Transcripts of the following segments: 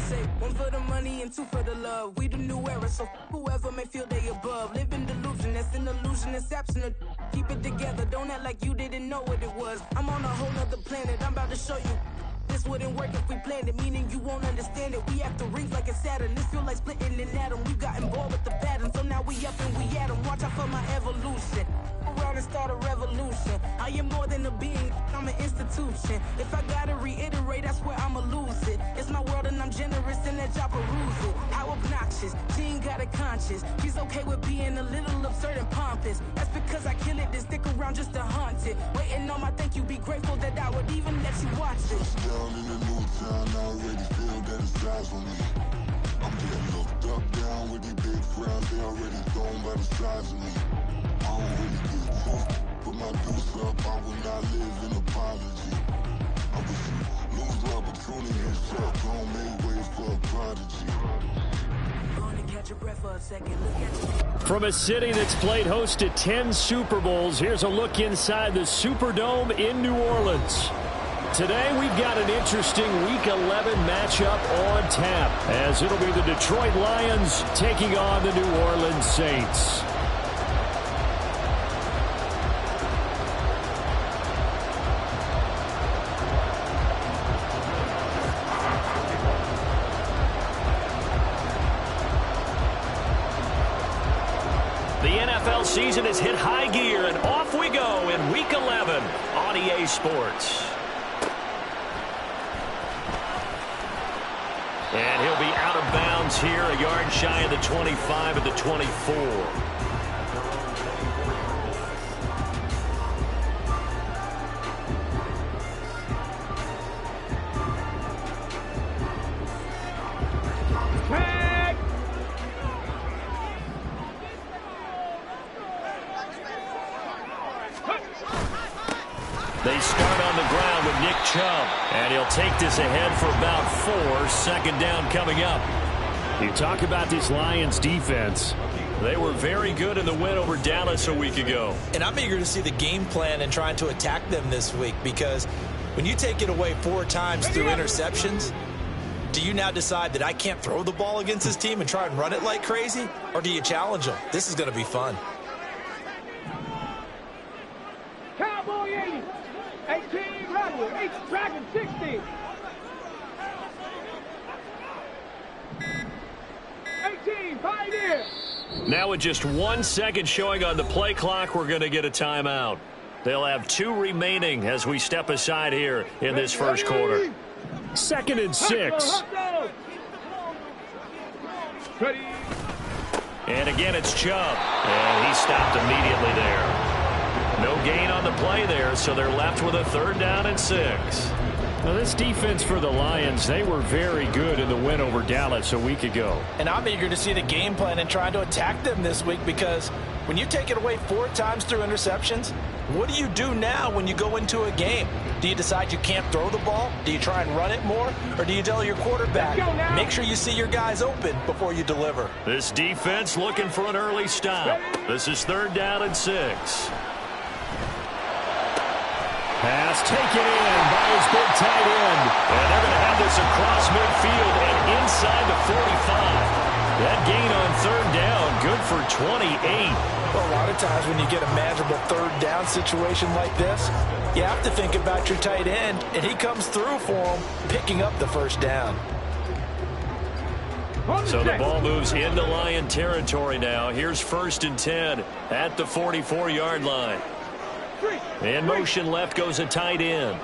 say one for the money and two for the love. We the new era, so whoever may feel they above. Live in delusion, that's an illusion, that's absent. Keep it together, don't act like you didn't know what it was. I'm on a whole nother planet, I'm about to show you. This wouldn't work if we planned it, meaning you won't understand it. We have to rings like it's Saturn. This feel like splitting an atom. We got involved with the pattern, so now we up and we at 'em. Watch out for my evolution. Around and start a revolution. I am more than a being, I'm an institution. If I gotta reiterate, that's where I'ma lose it. It's my world and I'm generous and that y'all peruse it. How obnoxious, she ain't got a conscience. She's okay with being a little absurd and pompous. That's because I kill it, then stick around just to haunt it. Waiting on my thank you, be grateful that I would even let you watch it. Down in the new town, I already feel that it's eyes on me. I'm getting looked up, down with these big crowds, they already thrown by the size of me. I don't really get tough, put my deuce up, I will not live in apology. I wish you lose the opportunity and shut, don't make way for a prodigy. Catch your breath for a second, look at you. From a city that's played host to 10 Super Bowls, here's a look inside the Superdome in New Orleans. Today, we've got an interesting Week 11 matchup on tap, as it'll be the Detroit Lions taking on the New Orleans Saints. The NFL season has hit high gear, and off we go in Week 11 on EA Sports. And he'll be out of bounds here, a yard shy of the 25 at the 24. They start on the ground with Nick Chubb, and he'll take this ahead for about 4. Second down coming up. You talk about this Lions defense. They were very good in the win over Dallas a week ago. And I'm eager to see the game plan and trying to attack them this week, because when you take it away 4 times through interceptions, do you now decide that I can't throw the ball against this team and try and run it like crazy? Or do you challenge them? This is going to be fun. Cowboy 80. 18 Rebel, 8 Dragon 60. 18 Pioneer. Now with just 1 second showing on the play clock, we're going to get a timeout. They'll have 2 remaining as we step aside here in this first quarter. 2nd and 6. And again, it's Chubb. And he stopped immediately there. No gain on the play there, so they're left with a 3rd down and 6. Now, this defense for the Lions, they were very good in the win over Dallas a week ago. And I'm eager to see the game plan and trying to attack them this week, because when you take it away 4 times through interceptions, what do you do now when you go into a game? Do you decide you can't throw the ball? Do you try and run it more? Or do you tell your quarterback, make sure you see your guys open before you deliver? This defense looking for an early stop. This is 3rd down and 6. Pass taken in by his big tight end. And they're going to have this across midfield and inside the 45. That gain on 3rd down, good for 28. Well, a lot of times when you get a manageable 3rd down situation like this, you have to think about your tight end, and he comes through for him, picking up the 1st down. So the ball moves into Lion territory now. Here's 1st and 10 at the 44-yard line. In motion left goes a tight end.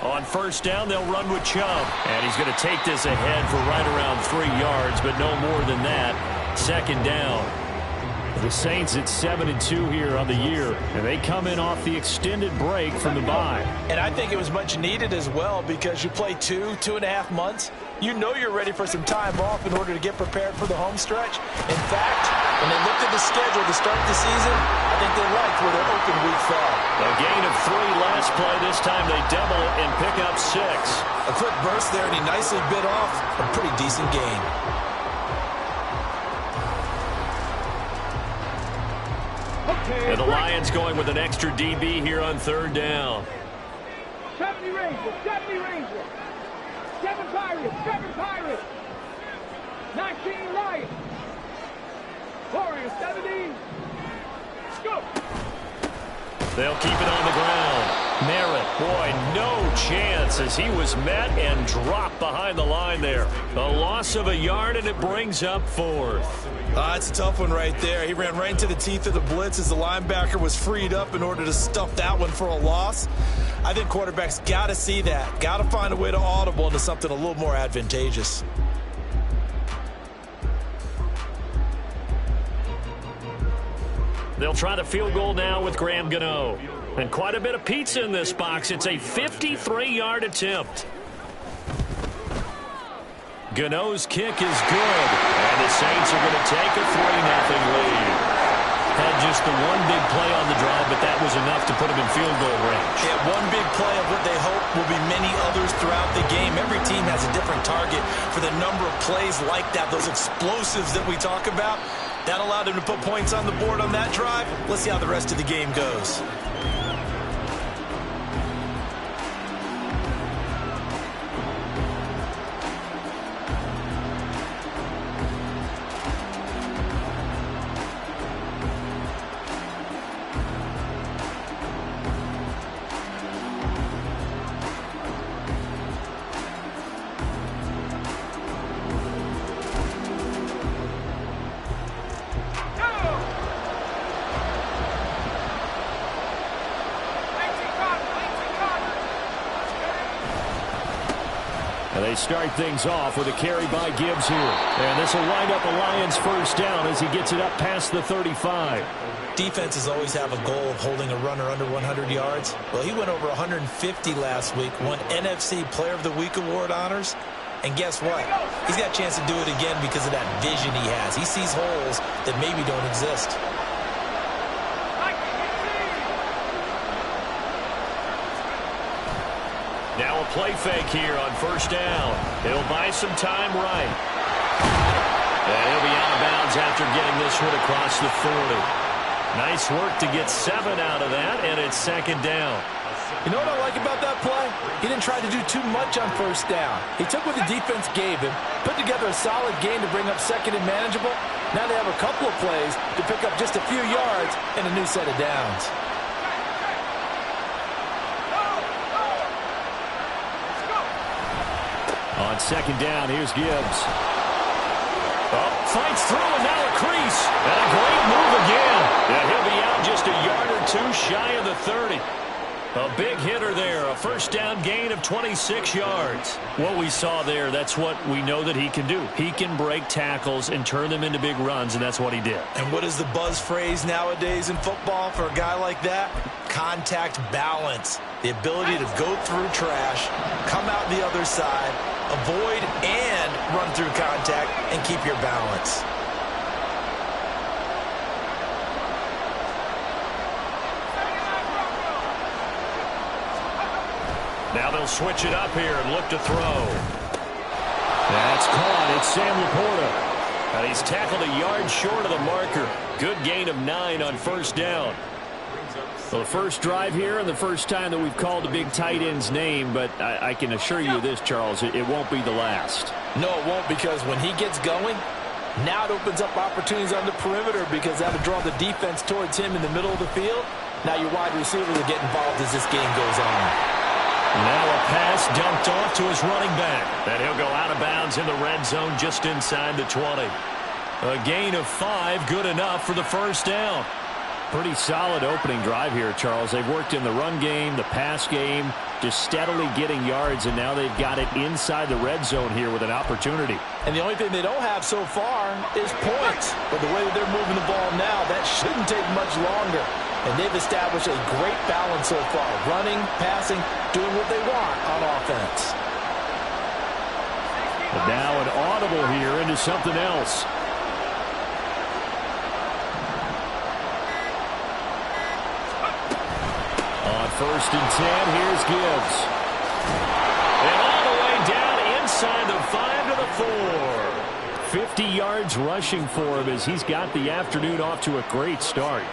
On 1st down, they'll run with Chubb. And he's going to take this ahead for right around 3 yards, but no more than that. 2nd down. The Saints at 7-2 here on the year, and they come in off the extended break from the bye. And I think it was much needed as well, because you play 2.5 months. You know you're ready for some time off in order to get prepared for the home stretch. In fact, when they looked at the schedule to start the season, I think they liked where their open week fell. A gain of 3 last play. This time they double it and pick up 6. A quick burst there, and he nicely bit off a pretty decent gain. And the Lions going with an extra DB here on 3rd down. 70 Ranger, 70 Ranger. 7 Pirates. 7 Pirates. 19 Lions. Warriors 70. Go. They'll keep it on the ground. Merritt, boy, no chance as he was met and dropped behind the line there. A loss of a yard, and it brings up 4th. It's a tough one right there. He ran right into the teeth of the blitz as the linebacker was freed up in order to stuff that one for a loss. I think quarterbacks got to see that. Got to find a way to audible into something a little more advantageous. They'll try the field goal now with Graham Gano. And quite a bit of pizza in this box. It's a 53-yard attempt. Gano's kick is good. And the Saints are going to take a 3-0 lead. Had just the one big play on the drive, but that was enough to put them in field goal range. Yeah, one big play of what they hope will be many others throughout the game. Every team has a different target for the number of plays like that, those explosives that we talk about. That allowed him to put points on the board on that drive. Let's see how the rest of the game goes. They start things off with a carry by Gibbs here. And this will wind up a Lions first down as he gets it up past the 35. Defenses always have a goal of holding a runner under 100 yards. Well, he went over 150 last week, won NFC Player of the Week award honors. And guess what? He's got a chance to do it again because of that vision he has. He sees holes that maybe don't exist. Now a play fake here on first down. He'll buy some time right. And he'll be out of bounds after getting this one across the 40. Nice work to get 7 out of that, and it's second down. You know what I like about that play? He didn't try to do too much on first down. He took what the defense gave him, put together a solid game to bring up second and manageable. Now they have a couple of plays to pick up just a few yards and a new set of downs. On second down, here's Gibbs. Oh, fights through, and now a crease. And a great move again. And he'll be out just a yard or two shy of the 30. A big hitter there, a first down gain of 26 yards. What we saw there, that's what we know that he can do. He can break tackles and turn them into big runs, and that's what he did. And what is the buzz phrase nowadays in football for a guy like that? Contact balance. The ability to go through trash, come out the other side, avoid and run through contact, and keep your balance. Now they'll switch it up here and look to throw. That's caught. It's Sam Laporta. And he's tackled a yard short of the marker. Good gain of 9 on first down. Well, the first drive here and the first time that we've called a big tight end's name, but I can assure you this, Charles, it won't be the last. No, it won't, because when he gets going, now it opens up opportunities on the perimeter because that'll draw the defense towards him in the middle of the field. Now your wide receiver will get involved as this game goes on. Now a pass dumped off to his running back. And he'll go out of bounds in the red zone just inside the 20. A gain of 5, good enough for the first down. Pretty solid opening drive here, Charles. They've worked in the run game, the pass game, just steadily getting yards, and now they've got it inside the red zone here with an opportunity. And the only thing they don't have so far is points. But the way that they're moving the ball now, that shouldn't take much longer. And they've established a great balance so far. Running, passing, doing what they want on offense. But now an audible here into something else. On first and 10, here's Gibbs. And all the way down inside the 5 to the 4. 50 yards rushing for him as he's got the afternoon off to a great start.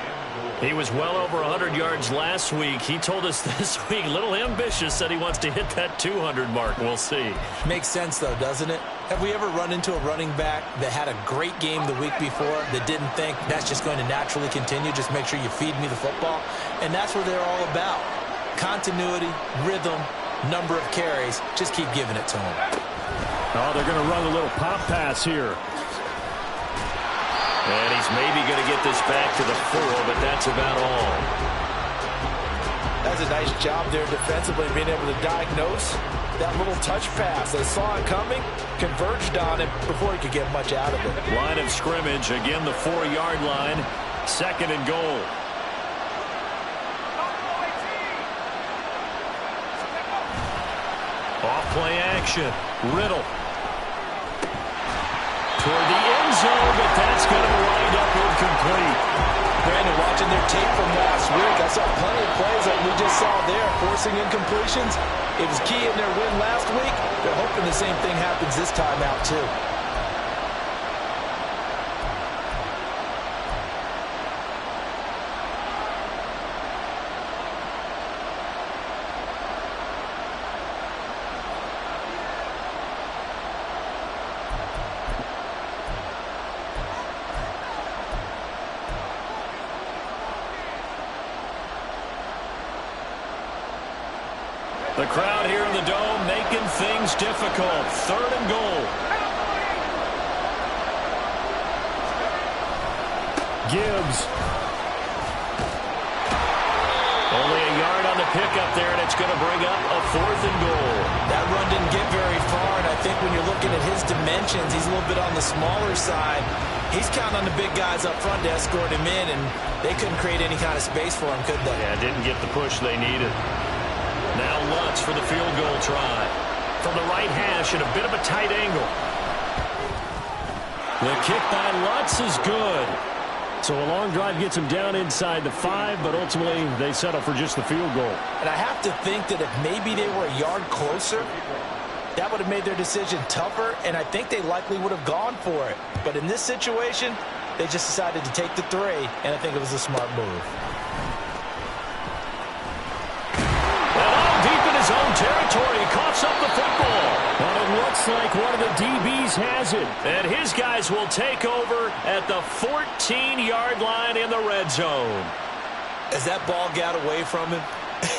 He was well over 100 yards last week. He told us this week, a little ambitious, said he wants to hit that 200 mark. We'll see. Makes sense, though, doesn't it? Have we ever run into a running back that had a great game the week before that didn't think that's just going to naturally continue? Just make sure you feed me the football. And that's what they're all about. Continuity, rhythm, number of carries. Just keep giving it to them. Oh, they're going to run a little pop pass here. And he's maybe going to get this back to the 4, but that's about all. That's a nice job there defensively, being able to diagnose that little touch pass. They saw it coming, converged on it before he could get much out of it. Line of scrimmage, again the 4-yard line, 2nd and goal. Off play action, Riddle. Toward the end zone, but that's going to wind up incomplete. Brandon, watching their tape from last week, I saw plenty of plays like we just saw there, forcing incompletions. It was key in their win last week. They're hoping the same thing happens this time out, too. The crowd here in the Dome making things difficult. 3rd and goal. Gibbs. Only a yard on the pickup there, and it's going to bring up a 4th and goal. That run didn't get very far, and I think when you're looking at his dimensions, he's a little bit on the smaller side. He's counting on the big guys up front to escort him in, and they couldn't create any kind of space for him, could they? Yeah, didn't get the push they needed. Now Lutz for the field goal try. From the right hash at a bit of a tight angle. The kick by Lutz is good. So a long drive gets him down inside the 5, but ultimately they settle for just the field goal. And I have to think that if maybe they were a yard closer, that would have made their decision tougher, and I think they likely would have gone for it. But in this situation, they just decided to take the 3, and I think it was a smart move. His own territory, coughs up the football. But it looks like one of the DBs has it. And his guys will take over at the 14-yard line in the red zone. As that ball got away from him,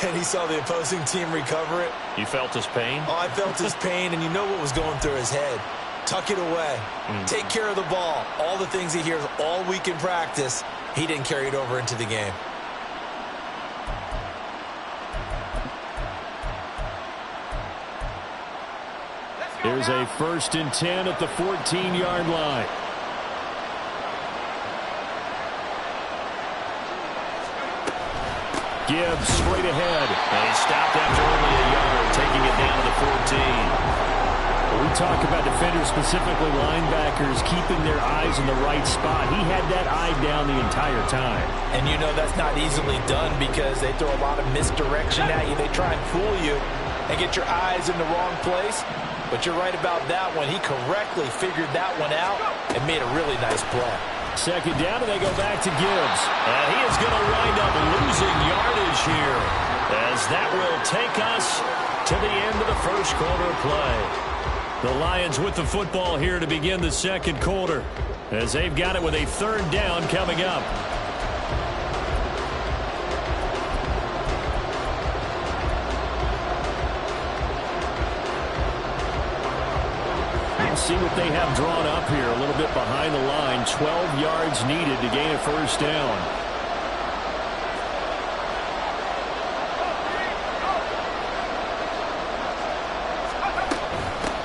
and he saw the opposing team recover it. You felt his pain? Oh, I felt his pain, and you know what was going through his head. Tuck it away. Take care of the ball. All the things he hears all week in practice, he didn't carry it over into the game. Here's a 1st and 10 at the 14-yard line. Gibbs straight ahead. And he stopped after only a yard, taking it down to the 14. We talk about defenders, specifically linebackers, keeping their eyes in the right spot. He had that eye down the entire time. And you know that's not easily done because they throw a lot of misdirection at you. They try and fool you and get your eyes in the wrong place. But you're right about that one. He correctly figured that one out and made a really nice play. 2nd down, and they go back to Gibbs. And he is going to wind up losing yardage here, as that will take us to the end of the 1st quarter play. The Lions with the football here to begin the 2nd quarter, as they've got it with a 3rd down coming up. See what they have drawn up here. A little bit behind the line. 12 yards needed to gain a 1st down.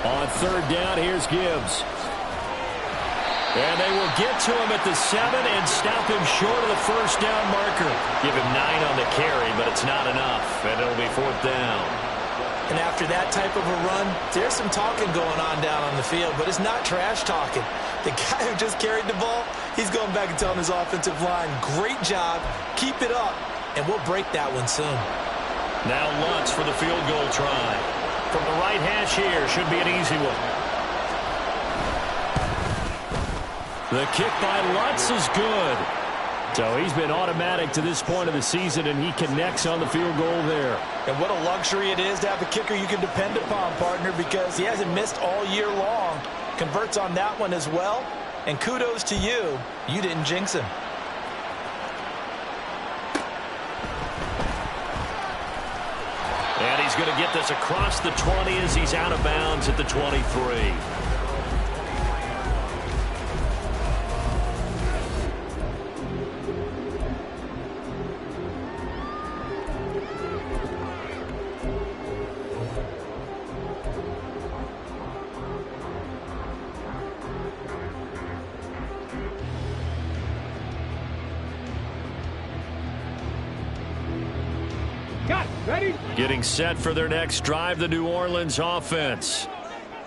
On 3rd down, here's Gibbs. And they will get to him at the 7 and stop him short of the 1st down marker. Give him 9 on the carry, but it's not enough. And it'll be 4th down. And after that type of a run, there's some talking going on down on the field, but it's not trash talking. The guy who just carried the ball, he's going back and telling his offensive line, great job, keep it up, and we'll break that one soon. Now Lutz for the field goal try. From the right hash here, should be an easy one. The kick by Lutz is good. So he's been automatic to this point of the season, and he connects on the field goal there. And what a luxury it is to have a kicker you can depend upon, partner, because he hasn't missed all year long. Converts on that one as well. And kudos to you. You didn't jinx him. And he's going to get this across the 20 as he's out of bounds at the 23. Getting set for their next drive, the New Orleans offense.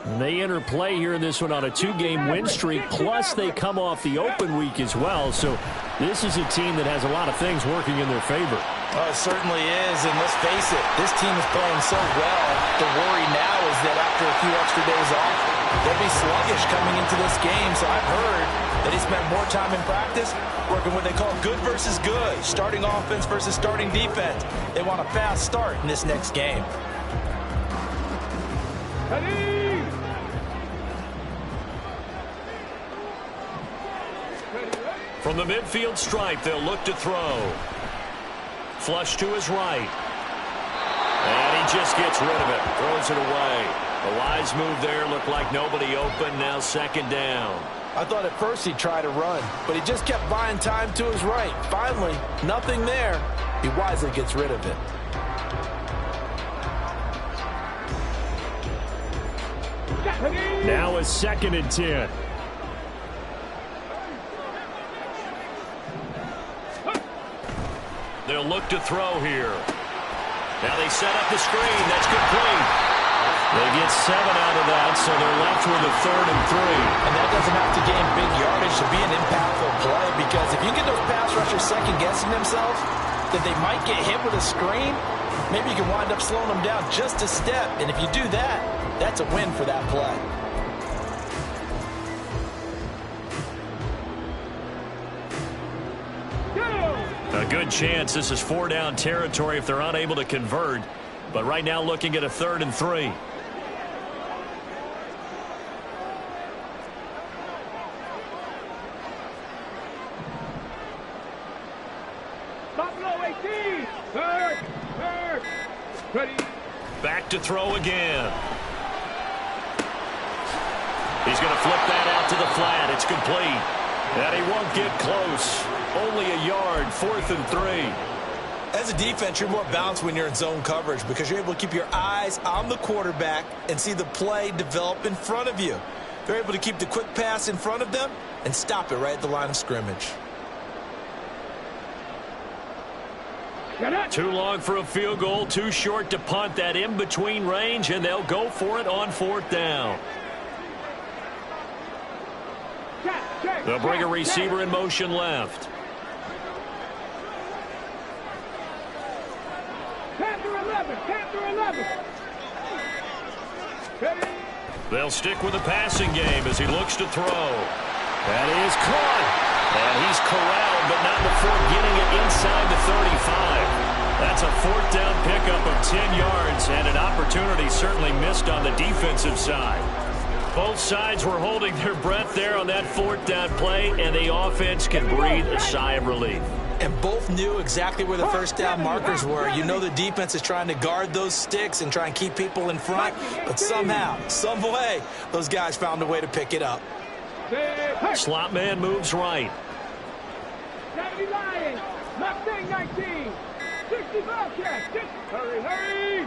And they enter play here in this one on a 2-game win streak, plus they come off the open week as well. So this is a team that has a lot of things working in their favor. Oh, it certainly is, and let's face it, this team is playing so well. The worry now is that after a few extra days off, they'll be sluggish coming into this game. So I've heard that he spent more time in practice working what they call good versus good, starting offense versus starting defense. They want a fast start in this next game. From the midfield stripe, they'll look to throw. Flush to his right. And he just gets rid of it. Throws it away. A wise move there. Looked like nobody open. Now second down. I thought at first he'd try to run, but he just kept buying time to his right. Finally, nothing there. He wisely gets rid of it. Now a 2nd and 10. They'll look to throw here. Now they set up the screen. That's complete. They get 7 out of that, so they're left with a 3rd and 3. And that doesn't have to gain big yardage to be an impactful play, because if you get those pass rushers second-guessing themselves that they might get hit with a screen, maybe you can wind up slowing them down just a step. And if you do that, that's a win for that play. A good chance this is 4-down territory if they're unable to convert. But right now looking at a 3rd and 3. Buffalo 18. Third. Ready. Back to throw again. He's going to flip that out to the flat. It's complete. And he won't get close. Only a yard. 4th and 3. As a defense, you're more balanced when you're in zone coverage because you're able to keep your eyes on the quarterback and see the play develop in front of you. They're able to keep the quick pass in front of them and stop it right at the line of scrimmage. Too long for a field goal, too short to punt. That in-between range, and they'll go for it on 4th down. They'll bring a receiver in motion left. Panther 11. Ready. They'll stick with the passing game as he looks to throw. That is caught. And he's corralled, but not before getting it inside the 35. That's a 4th down pickup of 10 yards, and an opportunity certainly missed on the defensive side. Both sides were holding their breath there on that 4th down play, and the offense can breathe a sigh of relief. And both knew exactly where the first down markers were. You know the defense is trying to guard those sticks and try and keep people in front, but somehow, some way, those guys found a way to pick it up. Slot man moves right. 70 Lions. Mustang 19. 65 catch. Hurry.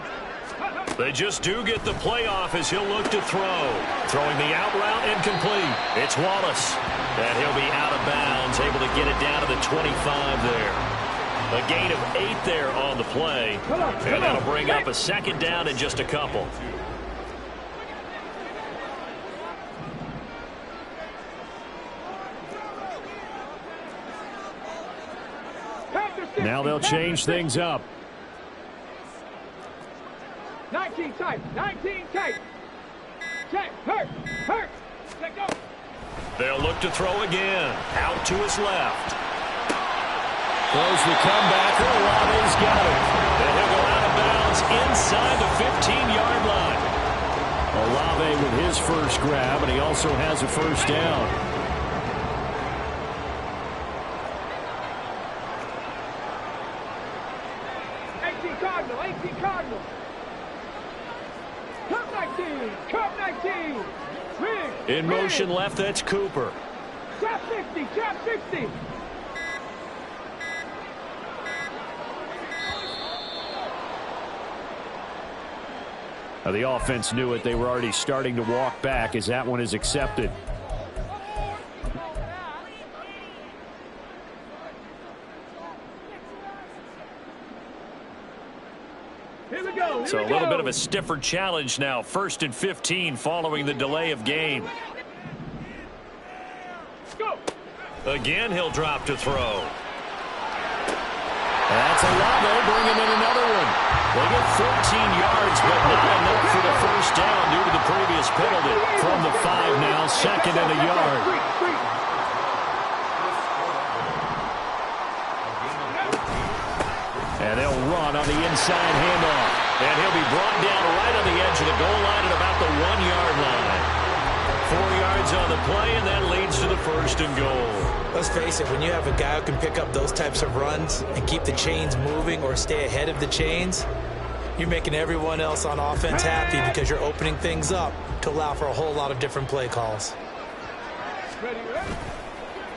They just do get the playoff as he'll look to throw. Throwing the out route incomplete. It's Wallace. And he'll be out of bounds, able to get it down to the 25 there. A gain of 8 there on the play. And that'll bring up a 2nd down in just a couple. Now they'll change things up. 19 tight. Check. Hurt. Let go. They'll look to throw again. Out to his left. Throws the comebacker. Olave's got it. And he'll go out of bounds inside the 15-yard line. Olave with his first grab, and he also has a first down. In motion left, that's Cooper. Trap 60, trap 60. Now the offense knew it. They were already starting to walk back as that one is accepted. So a little bit of a stiffer challenge now. 1st and 15 following the delay of game. Again, he'll drop to throw. That's Olave bringing in another one. They get 14 yards, but not enough for the first down due to the previous penalty. From the 5 now, 2nd and a yard. And they'll run on the inside handoff. And he'll be brought down right on the edge of the goal line at about the 1-yard line. 4 yards on the play, and that leads to the 1st and goal. Let's face it, when you have a guy who can pick up those types of runs and keep the chains moving or stay ahead of the chains, you're making everyone else on offense happy because you're opening things up to allow for a whole lot of different play calls.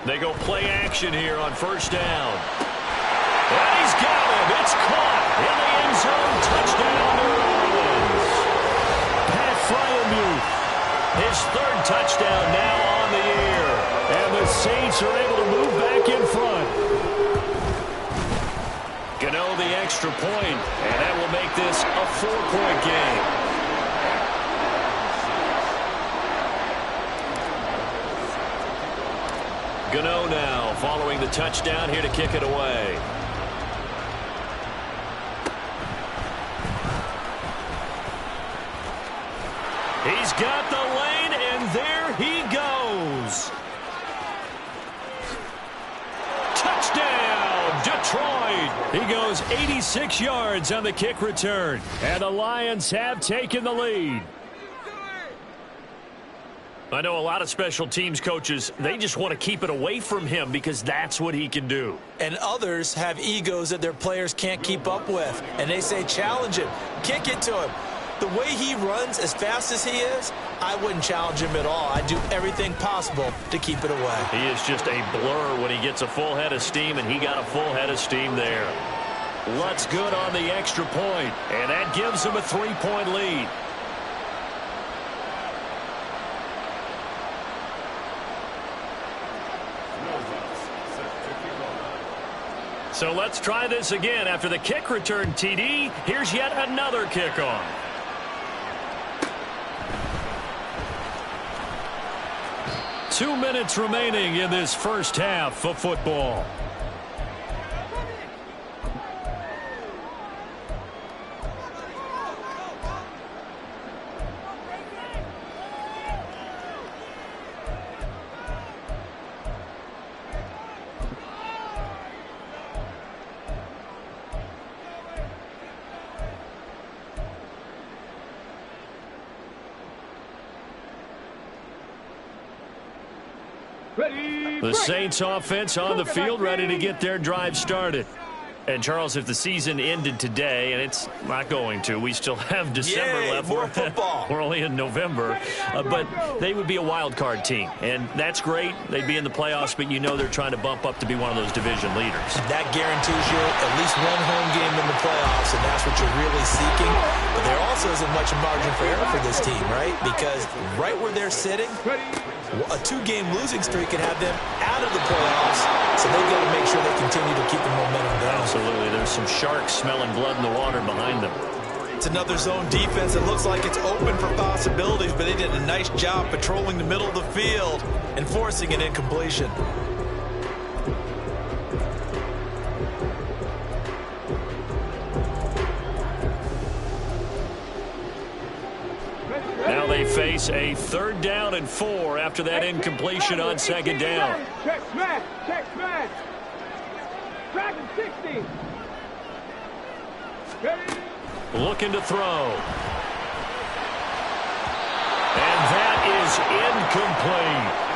They go play action here on 1st down. And he's got him. It's caught in the end zone. Touchdown, New Orleans. Pat Freiermuth, his 3rd touchdown now on the year. And the Saints are able to move back in front. Gano the extra point, and that will make this a 4-point game. Gano now following the touchdown here to kick it away. He's got the lane, and there he goes. Touchdown, Detroit. He goes 86 yards on the kick return, and the Lions have taken the lead. I know a lot of special teams coaches, they just want to keep it away from him because that's what he can do. And others have egos that their players can't keep up with, and they say challenge him, kick it to him. The way he runs as fast as he is, I wouldn't challenge him at all. I'd do everything possible to keep it away. He is just a blur when he gets a full head of steam, and he got a full head of steam there. Lutz good on the extra point, and that gives him a 3-point lead. So let's try this again. After the kick return, TD, here's yet another kickoff. Two minutes remaining in this first half of football. The Saints offense on the field, ready to get their drive started. And, Charles, if the season ended today, and it's not going to, we still have December left. More football. We're only in November. But they would be a wild card team. And that's great. They'd be in the playoffs, but you know they're trying to bump up to be one of those division leaders. That guarantees you at least one home game in the playoffs, and that's what you're really seeking. But there also isn't much margin for error for this team, right? Because right where they're sitting, a 2-game losing streak can have them out of the playoffs, so they've got to make sure they continue to keep the momentum going. Absolutely. There's some sharks smelling blood in the water behind them. It's another zone defense that looks like it's open for possibilities, but they did a nice job patrolling the middle of the field and forcing an incompletion. Now they face a 3rd down and 4 after that incompletion on 2nd down. Check smash, check smash. Track 60. Ready? Looking to throw. And that is incomplete.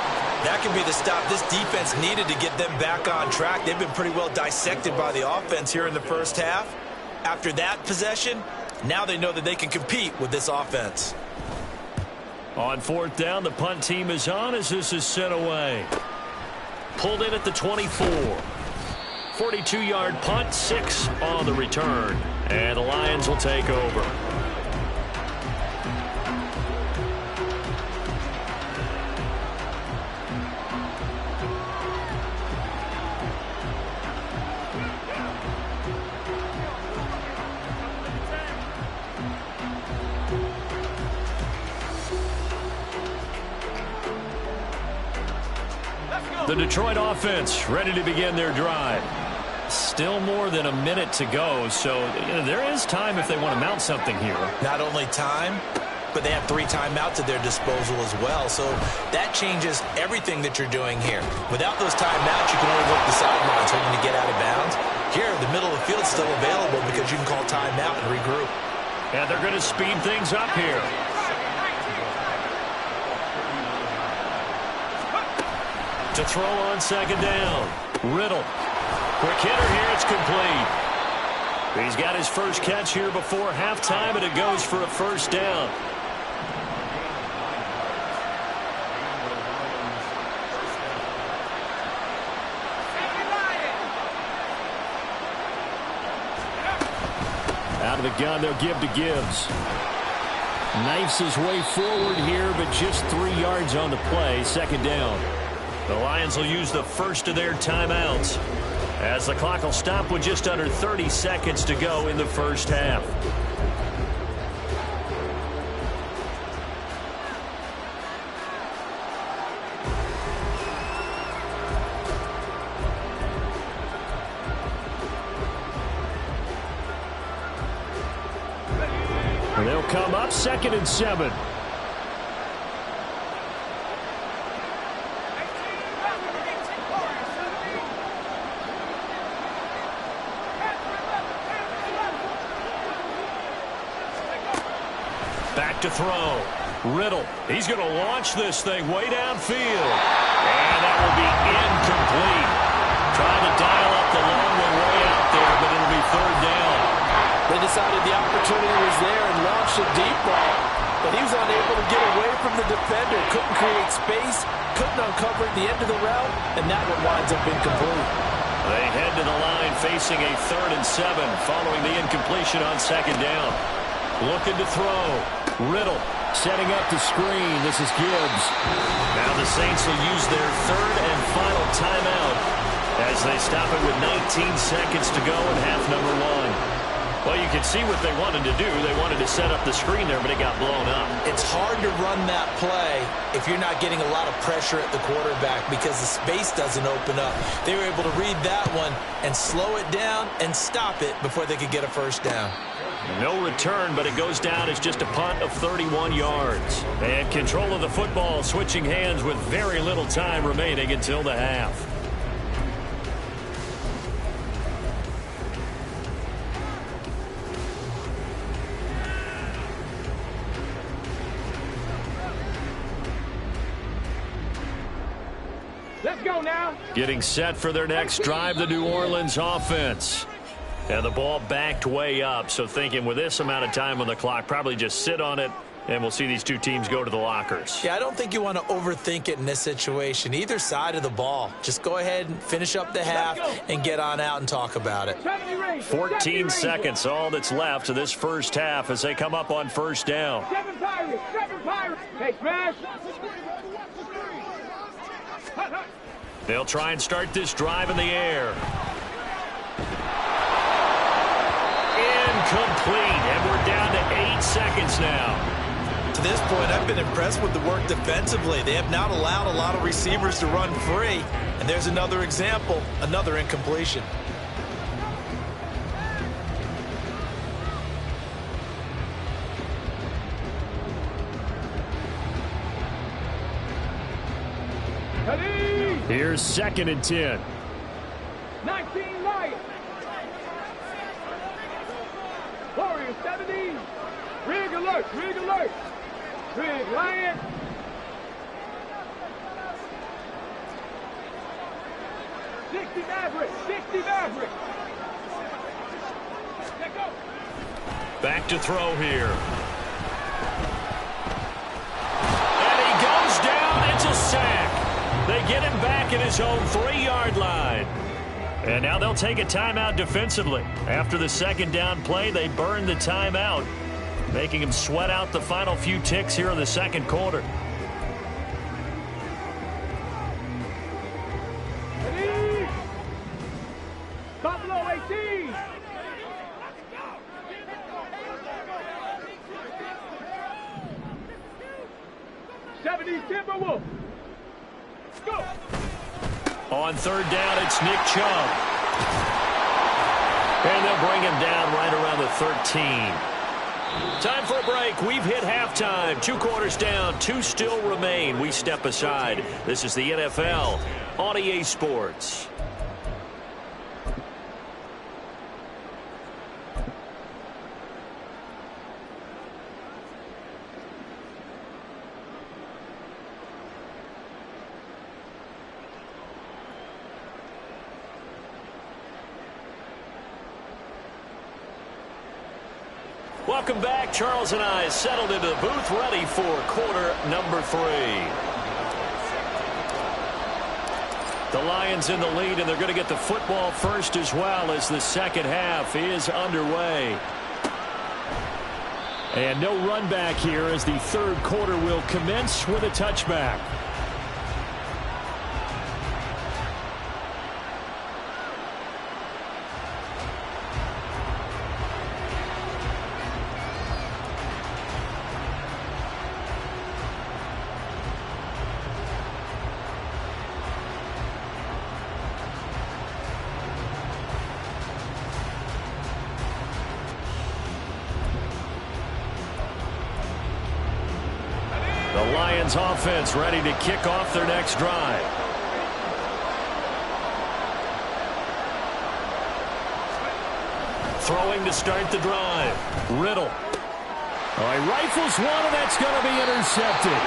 That could be the stop this defense needed to get them back on track. They've been pretty well dissected by the offense here in the first half. After that possession, now they know that they can compete with this offense. On fourth down, the punt team is on as this is sent away. Pulled in at the 24. 42-yard punt, 6 on the return. And the Lions will take over. The Detroit offense ready to begin their drive. Still more than a minute to go, so there is time if they want to mount something here. Not only time, but they have 3 timeouts at their disposal as well, so that changes everything that you're doing here. Without those timeouts, you can only work the sidelines hoping to get out of bounds. Here, the middle of the field is still available because you can call timeout and regroup. And they're going to speed things up here. To throw on second down. Riddle. Quick hitter here. It's complete. He's got his first catch here before halftime, and it goes for a first down. Out of the gun, they'll give to Gibbs. Knifes his way forward here, but just 3 yards on the play. Second down. The Lions will use the first of their timeouts as the clock will stop with just under 30 seconds to go in the first half. And they'll come up 2nd and 7. To throw. Riddle. He's going to launch this thing way downfield. And that will be incomplete. Trying to dial up the long one way out there, but it'll be 3rd down. They decided the opportunity was there and launched a deep ball, but he was unable to get away from the defender. Couldn't create space, couldn't uncover the end of the route, and that one winds up incomplete. They head to the line facing a 3rd and 7 following the incompletion on second down. Looking to throw. Riddle setting up the screen. This is Gibbs. Now the Saints will use their 3rd and final timeout as they stop it with 19 seconds to go in half number 1. Well, you can see what they wanted to do. They wanted to set up the screen there, but it got blown up. It's hard to run that play if you're not getting a lot of pressure at the quarterback because the space doesn't open up. They were able to read that one and slow it down and stop it before they could get a first down. No return, but it goes down as just a punt of 31 yards. And control of the football switching hands with very little time remaining until the half. Let's go now. Getting set for their next drive, the New Orleans offense. And the ball backed way up, so thinking with this amount of time on the clock, probably just sit on it, and we'll see these two teams go to the lockers. Yeah, I don't think you want to overthink it in this situation. Either side of the ball. Just go ahead and finish up the half and get on out and talk about it. 14 seconds, all that's left of this first half as they come up on first down. 7 Pirates. Hey, smash. They'll try and start this drive in the air. Incomplete, and we're down to 8 seconds now. To this point, I've been impressed with the work defensively. They have not allowed a lot of receivers to run free. And there's another example, another incompletion. Here's 2nd and 10. 19 Lions. 70. 70. Rig alert. Rig alert. Rig Lion. Maverick. 60 Maverick. Let go. Back to throw here. And he goes down. It's a sack. They get him back at his own 3-yard line. And now they'll take a timeout defensively. After the second down play, they burn the timeout, making him sweat out the final few ticks here in the second quarter. Ready? Buffalo 18. Timberwolf. Go. On third down, it's Nick Chubb. And they'll bring him down right around the 13. Time for a break. We've hit halftime. 2 quarters down, 2 still remain. We step aside. This is the NFL on EA Sports. Welcome back. Charles and I settled into the booth, ready for quarter number 3. The Lions in the lead, and they're going to get the football first as well as the second half is underway. And no run back here as the third quarter will commence with a touchback. Offense ready to kick off their next drive. Throwing to start the drive. Riddle. All right, rifles one, and that's going to be intercepted.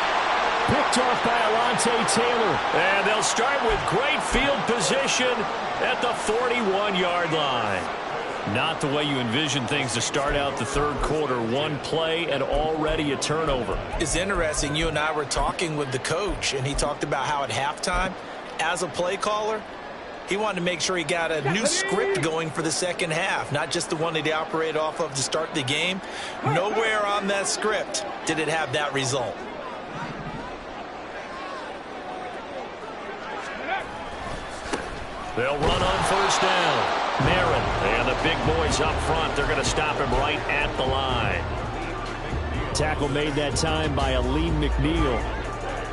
Picked off by Alontae Taylor. And they'll start with great field position at the 41-yard line. Not the way you envision things to start out the third quarter. One play and already a turnover. It's interesting. You and I were talking with the coach, and he talked about how at halftime, as a play caller, he wanted to make sure he got a new script going for the second half, not just the one that he operated off of to start the game. Nowhere on that script did it have that result. They'll run on first down. Marin and the big boys up front. They're going to stop him right at the line. Tackle made that time by Aleem McNeil.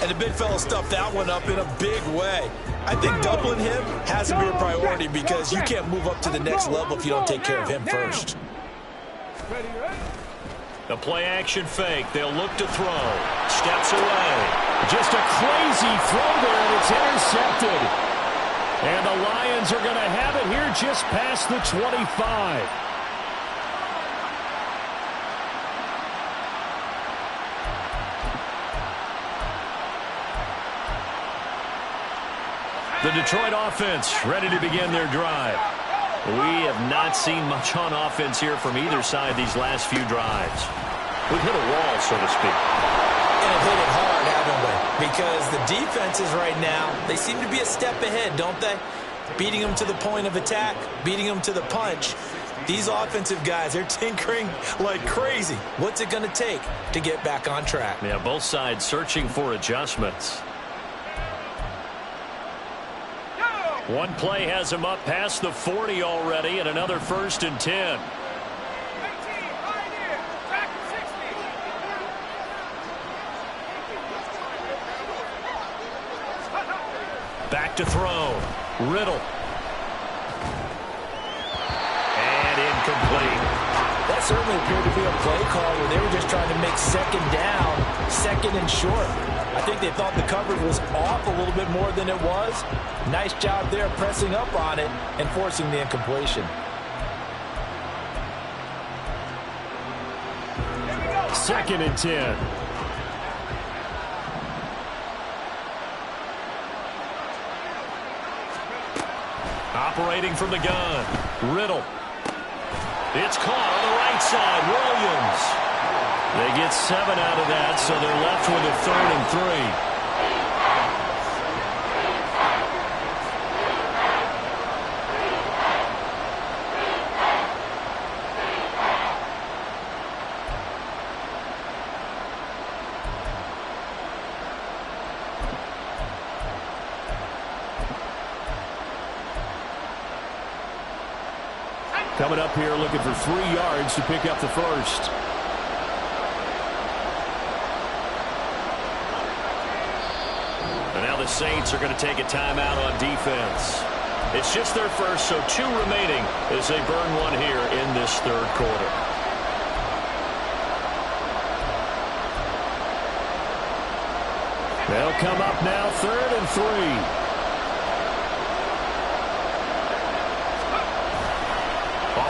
And the big fella stuffed that one up in a big way. I think doubling him has to be a priority because you can't move up to the next level if you don't take care of him first. The play action fake. They'll look to throw. Steps away. Just a crazy throw there, and it's intercepted. And the Lions are going to have it here just past the 25. The Detroit offense ready to begin their drive. We have not seen much on offense here from either side these last few drives. We've hit a wall, so to speak. And have hit it hard, haven't we? Because the defenses right now, they seem to be a step ahead, don't they? Beating them to the point of attack, beating them to the punch. These offensive guys, they're tinkering like crazy. What's it going to take to get back on track? Yeah, both sides searching for adjustments. One play has him up past the 40 already, and another 1st and 10. Back to throw. Riddle. And incomplete. That certainly appeared to be a play call where they were just trying to make second down, second and short. I think they thought the coverage was off a little bit more than it was. Nice job there pressing up on it and forcing the incompletion. 2nd and 10. Operating from the gun, Riddle. It's caught on the right side, Williams. They get 7 out of that, so they're left with a 3rd and 3. Coming up here looking for 3 yards to pick up the first. And now the Saints are going to take a timeout on defense. It's just their first, so 2 remaining as they burn one here in this 3rd quarter. They'll come up now 3rd and 3.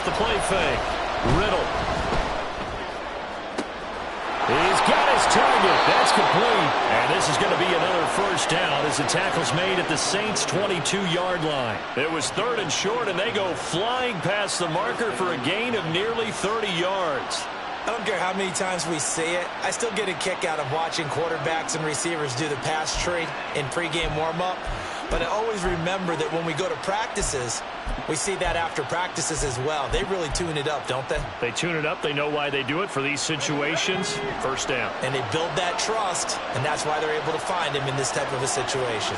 The play fake. Riddle. He's got his target. That's complete. And this is going to be another first down as the tackle's made at the Saints' 22-yard line. It was 3rd and short, and they go flying past the marker for a gain of nearly 30 yards. I don't care how many times we see it. I still get a kick out of watching quarterbacks and receivers do the pass tree in pregame warm-up. But I always remember that when we go to practices, we see that after practices as well. They really tune it up, don't they? They tune it up. They know why they do it for these situations. First down. And they build that trust, and that's why they're able to find him in this type of a situation.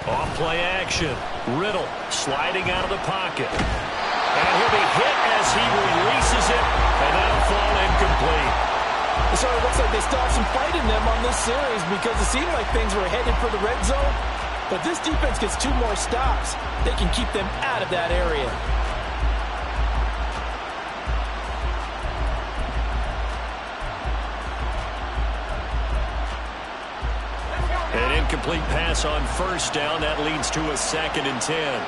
Off play action. Riddle sliding out of the pocket. And he'll be hit as he releases it, and that'll fall incomplete. So it looks like they still have some fight in them on this series because it seemed like things were headed for the red zone. But this defense gets 2 more stops. They can keep them out of that area. An incomplete pass on first down. That leads to a 2nd and 10.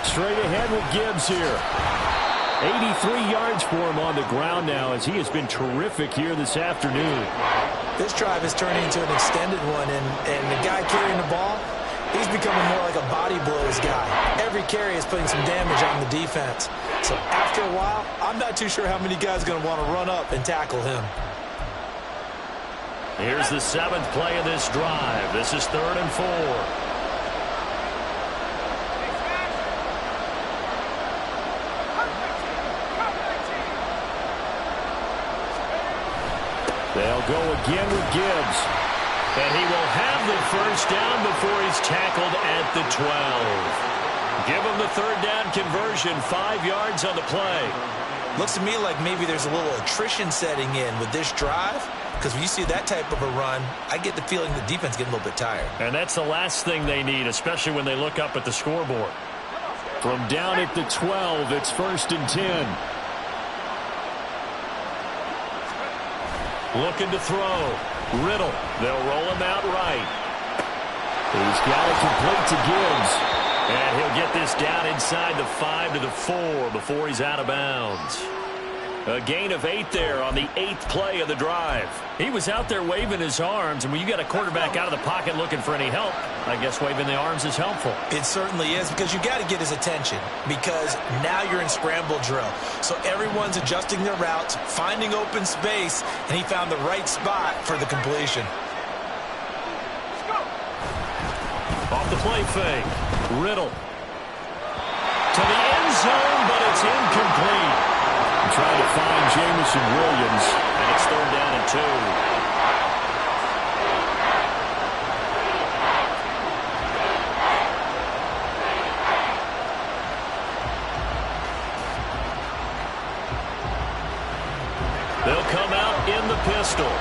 Straight ahead with Gibbs here. 83 yards for him on the ground now as he has been terrific here this afternoon. This drive is turning into an extended one, and the guy carrying the ball, he's becoming more like a body blows guy. Every carry is putting some damage on the defense. So after a while, I'm not too sure how many guys are going to want to run up and tackle him. Here's the 7th play of this drive. This is 3rd and 4. They'll go again with Gibbs. And he will have the first down before he's tackled at the 12. Give him the 3rd down conversion, 5 yards on the play. Looks to me like maybe there's a little attrition setting in with this drive, because when you see that type of a run, I get the feeling the defense getting a little bit tired. And that's the last thing they need, especially when they look up at the scoreboard. From down at the 12, it's 1st and 10. Looking to throw. Riddle. They'll roll him out right. He's got it complete to Gibbs. And he'll get this down inside the 5 to the 4 before he's out of bounds. A gain of 8 there on the 8th play of the drive. He was out there waving his arms, and when you got a quarterback out of the pocket looking for any help, I guess waving the arms is helpful. It certainly is, because you got to get his attention, because now you're in scramble drill. So everyone's adjusting their routes, finding open space, and he found the right spot for the completion. Off the play fake. Riddle. To the end zone, but it's incomplete. Trying to find Jameson Williams, and it's 3rd down and 2. They'll come out in the pistol.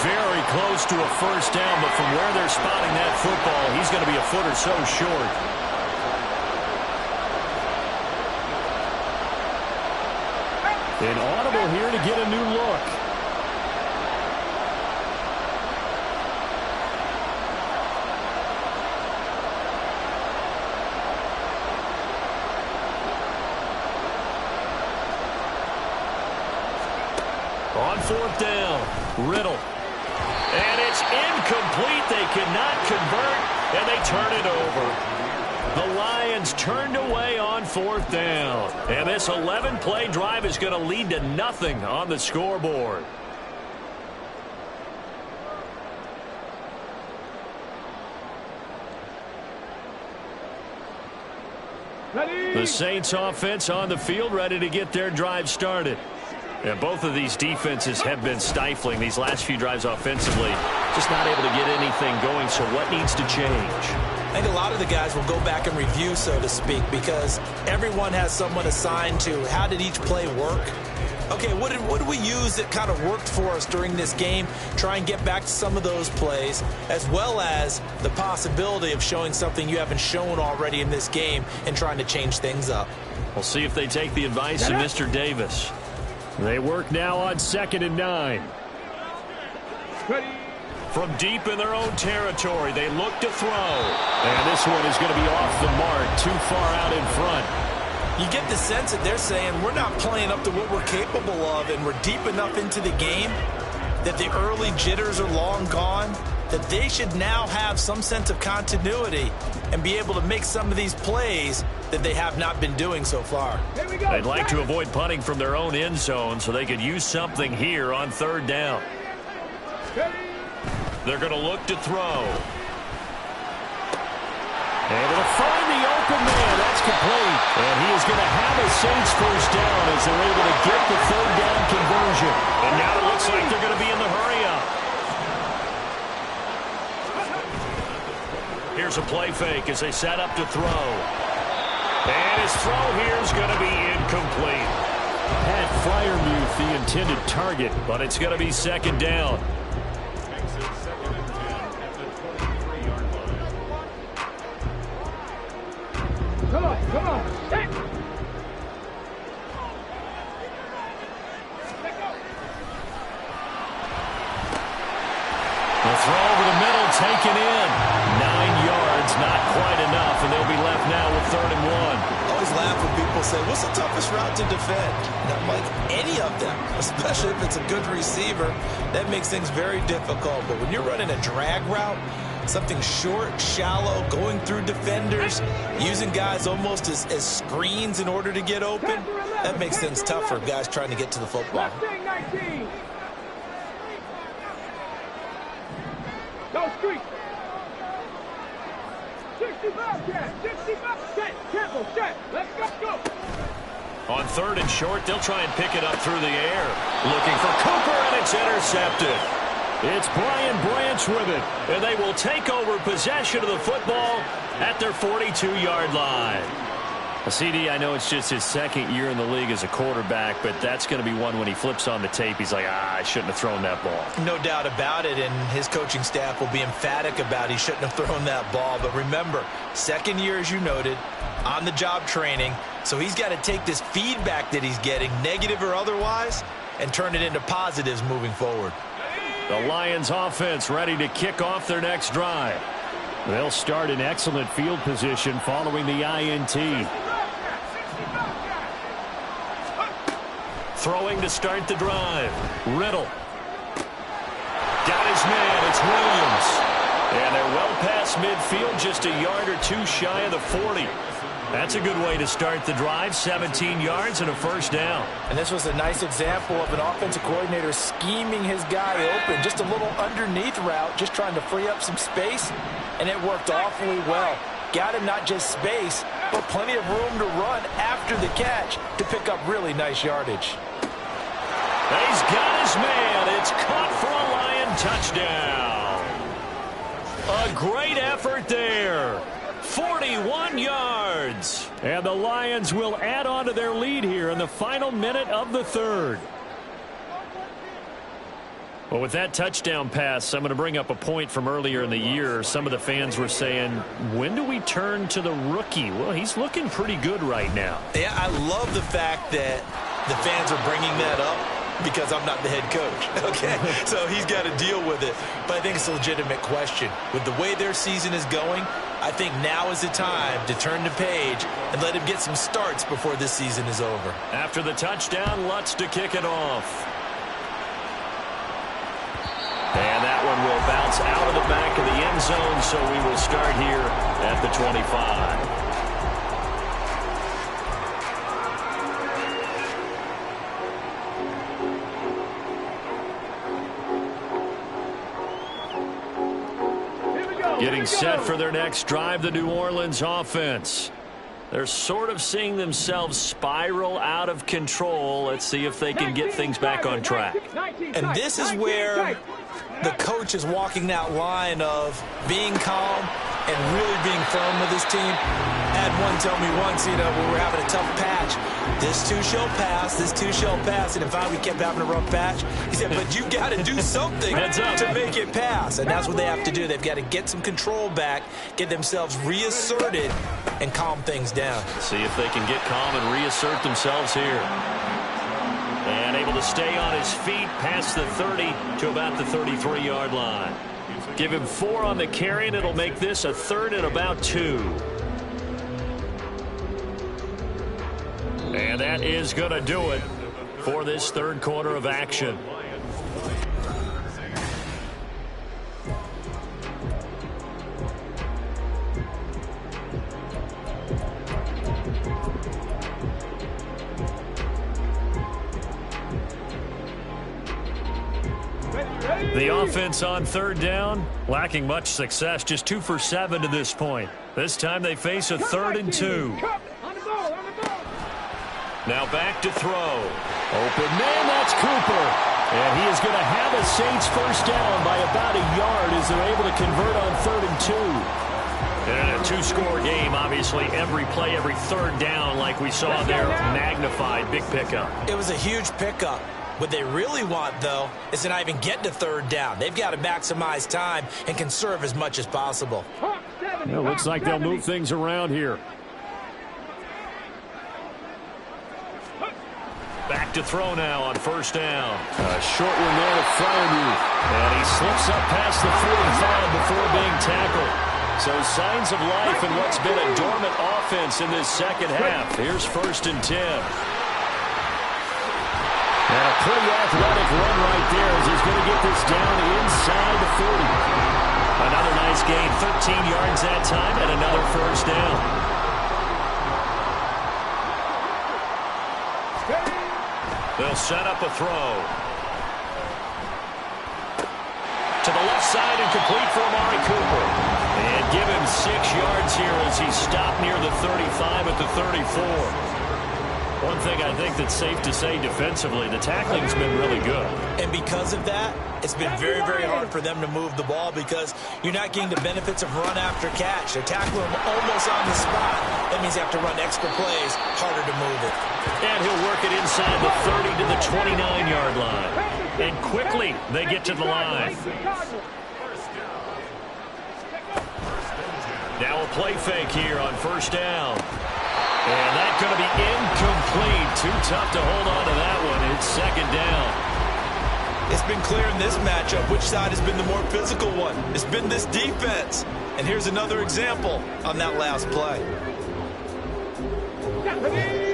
Very close to a first down, but from where they're spotting that football, he's going to be a foot or so short. An audible here to get a new look. On fourth down, Riddle. And it's incomplete. They cannot convert, and they turn it over. The Lions turned away on fourth down. And this 11-play drive is going to lead to nothing on the scoreboard. Ready? The Saints offense on the field, ready to get their drive started. And both of these defenses have been stifling these last few drives offensively. Just not able to get anything going, so what needs to change? I think a lot of the guys will go back and review, so to speak, because everyone has someone assigned to how did each play work. Okay, what did we use that kind of worked for us during this game? Try and get back to some of those plays, as well as the possibility of showing something you haven't shown already in this game and trying to change things up. We'll see if they take the advice of Mr. Davis. They work now on 2nd and 9. Ready? From deep in their own territory, they look to throw. And this one is going to be off the mark, too far out in front. You get the sense that they're saying we're not playing up to what we're capable of, and we're deep enough into the game that the early jitters are long gone, that they should now have some sense of continuity and be able to make some of these plays that they have not been doing so far. Here we go. They'd like to avoid punting from their own end zone so they could use something here on 3rd down. Ready? They're going to look to throw. Able to find the open man. That's complete. And he is going to have a Saints first down as they're able to get the 3rd down conversion. And now it looks like they're going to be in the hurry-up. Here's a play fake as they set up to throw. And his throw here is going to be incomplete. Pat Freiermuth, the intended target, but it's going to be 2nd down. Come on, come on. Hey. The throw over the middle, taken in. 9 yards, not quite enough, and they'll be left now with 3rd and 1. I always laugh when people say, what's the toughest route to defend? And I'm like, any of them, especially if it's a good receiver. That makes things very difficult. But when you're running a drag route, something short, shallow, going through defenders, using guys almost as screens in order to get open, that makes things tough for guys trying to get to the football. Left wing 19. Go street. 65 cat. 65 set. Careful set. Let's go. On 3rd and short, they'll try and pick it up through the air. Looking for Cooper, and it's intercepted. It's Brian Branch with it, and they will take over possession of the football at their 42-yard line. CD, I know it's just his 2nd year in the league as a quarterback, but that's going to be one when he flips on the tape, he's like, I shouldn't have thrown that ball. No doubt about it, and his coaching staff will be emphatic about he shouldn't have thrown that ball. But remember, 2nd year, as you noted, on-the-job training, so he's got to take this feedback that he's getting, negative or otherwise, and turn it into positives moving forward. The Lions offense ready to kick off their next drive. They'll start in excellent field position following the INT. Throwing to start the drive. Riddle. Got his man. It's Williams. And they're well past midfield, just a yard or two shy of the 40. That's a good way to start the drive. 17 yards and a first down. And this was a nice example of an offensive coordinator scheming his guy open. Just a little underneath route, just trying to free up some space. And it worked awfully well. Got him not just space, but plenty of room to run after the catch to pick up really nice yardage. He's got his man. It's caught for a Lion touchdown. A great effort there. 41 yards. And the Lions will add on to their lead here in the final minute of the 3rd. Well, with that touchdown pass, I'm going to bring up a point from earlier in the year. Some of the fans were saying, when do we turn to the rookie? Well, he's looking pretty good right now. Yeah, I love the fact that the fans are bringing that up because I'm not the head coach, okay? So he's got to deal with it. But I think it's a legitimate question. With the way their season is going, I think now is the time to turn the page and let him get some starts before this season is over. After the touchdown, Lutz to kick it off. And that one will bounce out of the back of the end zone, so we will start here at the 25. Getting set for their next drive, the New Orleans offense. They're sort of seeing themselves spiral out of control. Let's see if they can get things back on track. And this is where the coach is walking that line of being calm and really being firm with his team. I had one tell me once, when we were having a tough patch, this too shall pass, this too shall pass. And if we kept having a rough patch, he said, but you got to do something to make it pass. And that's what they have to do. They've got to get some control back, get themselves reasserted, and calm things down. See if they can get calm and reassert themselves here. And able to stay on his feet past the 30 to about the 33-yard line. Give him 4 on the carry, and it'll make this a 3rd and about 2. And that is going to do it for this third quarter of action. The offense on third down, lacking much success, just 2 for 7 to this point. This time they face a 3rd and 2. Now back to throw. Open man, that's Cooper. And he is going to have a Saints first down by about a yard as they're able to convert on 3rd and 2. And in a 2-score game, obviously every play, every third down, like we saw there, magnified, big pickup. It was a huge pickup. What they really want, though, is to not even get to 3rd down. They've got to maximize time and conserve as much as possible. It looks like they'll move things around here. Back to throw now on first down. A short one there to Freiermuth. And he slips up past the 45 before being tackled. So signs of life in what's been a dormant offense in this second half. Here's 1st and 10. And a pretty athletic run right there as he's going to get this down inside the 40. Another nice gain, 13 yards that time, and another first down. They'll set up a throw. To the left side and complete for Amari Cooper. And give him 6 yards here as he stopped near the 35 at the 34. One thing I think that's safe to say defensively, the tackling's been really good. And because of that, it's been very, very hard for them to move the ball because you're not getting the benefits of run after catch. They're tackling him almost on the spot. That means they have to run extra plays, harder to move it. And he'll work it inside the 30 to the 29-yard line. And quickly, they get to the line. Now a play fake here on first down. And that's going to be incomplete. Too tough to hold on to that one. It's 2nd down. It's been clear in this matchup which side has been the more physical one. It's been this defense. And here's another example on that last play.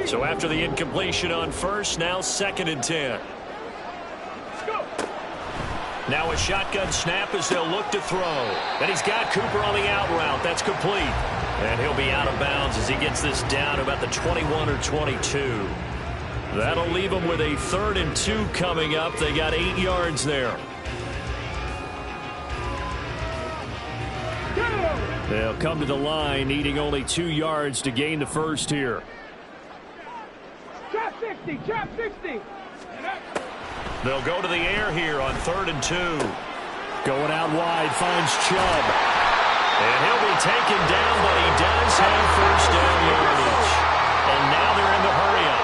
So after the incompletion on first, now 2nd and 10. Now a shotgun snap as they'll look to throw. And he's got Cooper on the out route. That's complete. And he'll be out of bounds as he gets this down to about the 21 or 22. That'll leave them with a 3rd and 2 coming up. They got 8 yards there. They'll come to the line, needing only 2 yards to gain the first here. Trap 60, trap 60. They'll go to the air here on 3rd and 2. Going out wide, finds Chubb. And he'll be taken down, but he does have first down yardage. And now they're in the hurry-up.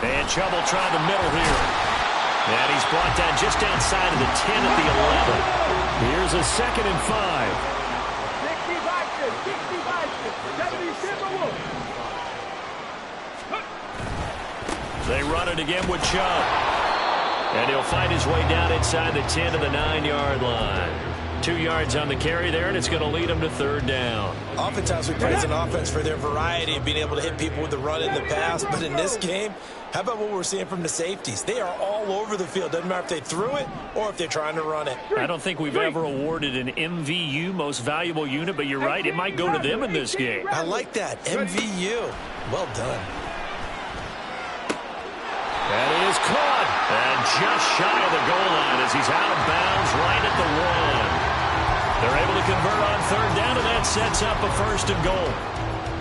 And Chubb will try the middle here. And he's brought down just outside of the 10 at the 11. Here's a 2nd and 5. 60 They run it again with Chubb. And he'll fight his way down inside the 10 to the 9-yard line. 2 yards on the carry there, and it's going to lead him to 3rd down. Oftentimes we praise an offense for their variety of being able to hit people with the run in the pass. But in this game, how about what we're seeing from the safeties? They are all over the field. Doesn't matter if they threw it or if they're trying to run it. I don't think we've ever awarded an MVU, most valuable unit, but you're right, it might go to them in this game. I like that. MVU. Well done. That is caught. And just shy of the goal line as he's out of bounds right at the 1. They're able to convert on 3rd down, and that sets up a 1st and goal.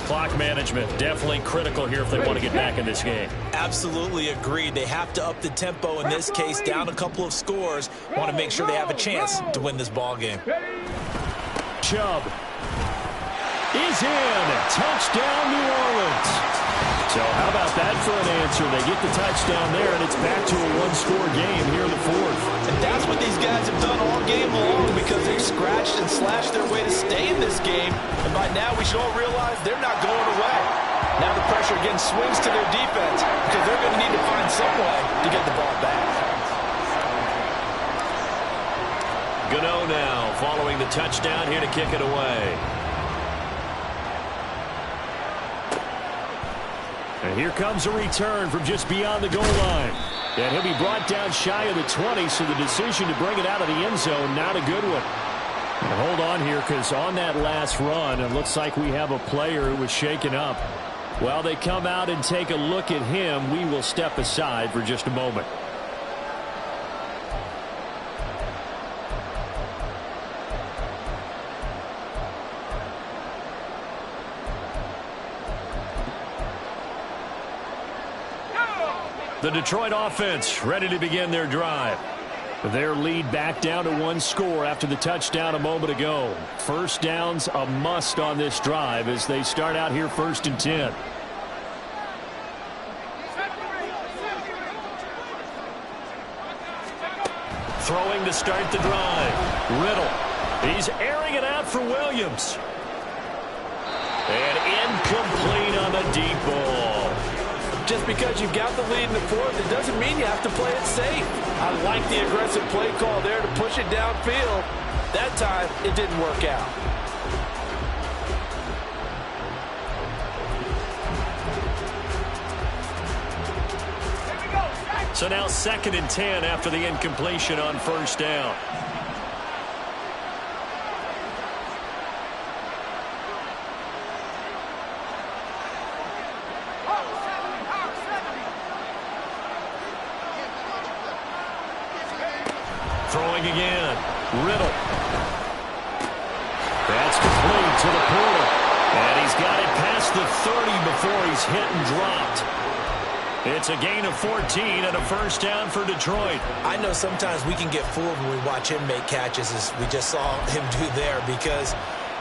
Clock management definitely critical here if they want to get back in this game. Absolutely agreed. They have to up the tempo in this case, down a couple of scores. Want to make sure they have a chance to win this ball game. Chubb is in. Touchdown, New Orleans. So how about that for an answer? They get the touchdown there, and it's back to a 1-score game here in the 4th. And that's what these guys have done all game long because they've scratched and slashed their way to stay in this game. And by now, we should all realize they're not going away. Now the pressure again swings to their defense because they're going to need to find some way to get the ball back. Gano now following the touchdown here to kick it away. And here comes a return from just beyond the goal line. And he'll be brought down shy of the 20, so the decision to bring it out of the end zone, not a good one. And hold on here, because on that last run, it looks like we have a player who was shaken up. While they come out and take a look at him, we will step aside for just a moment. The Detroit offense ready to begin their drive. Their lead back down to 1 score after the touchdown a moment ago. 1st down's a must on this drive as they start out here 1st and 10. Throwing to start the drive. Riddle. He's airing it out for Williams. And incomplete on the deep ball. Just because you've got the lead in the 4th, it doesn't mean you have to play it safe. I like the aggressive play call there to push it downfield. That time, it didn't work out. So now 2nd and 10 after the incompletion on 1st down. Throwing again. Riddle. That's complete to the Porter. And he's got it past the 30 before he's hit and dropped. It's a gain of 14 and a 1st down for Detroit. I know sometimes we can get fooled when we watch him make catches, as we just saw him do there, because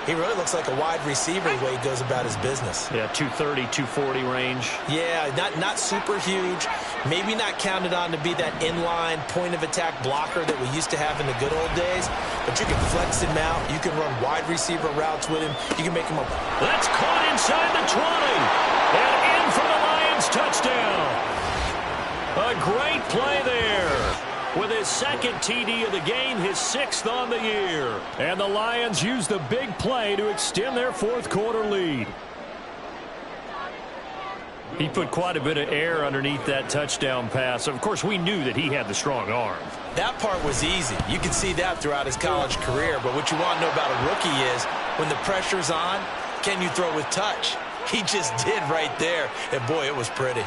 he really looks like a wide receiver the way he goes about his business. Yeah, 230, 240 range. Yeah, not super huge. Maybe not counted on to be that inline point-of-attack blocker that we used to have in the good old days. But you can flex him out. You can run wide receiver routes with him. You can make him a... That's caught inside the 20. And in for the Lions touchdown. A great play there. With his 2nd TD of the game, his 6th on the year. And the Lions use the big play to extend their 4th quarter lead. He put quite a bit of air underneath that touchdown pass. Of course, we knew that he had the strong arm. That part was easy. You can see that throughout his college career. But what you want to know about a rookie is when the pressure's on, can you throw with touch? He just did right there. And, boy, it was pretty.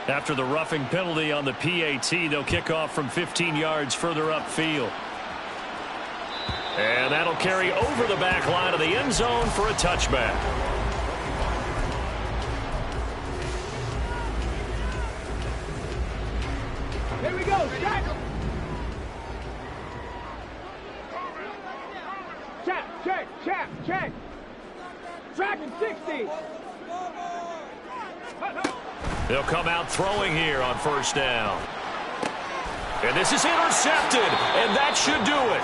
After the roughing penalty on the PAT, they'll kick off from 15 yards further upfield. And that'll carry over the back line of the end zone for a touchback. Here we go, check. Check. Tracking 60. They'll come out throwing here on 1st down. And this is intercepted, and that should do it.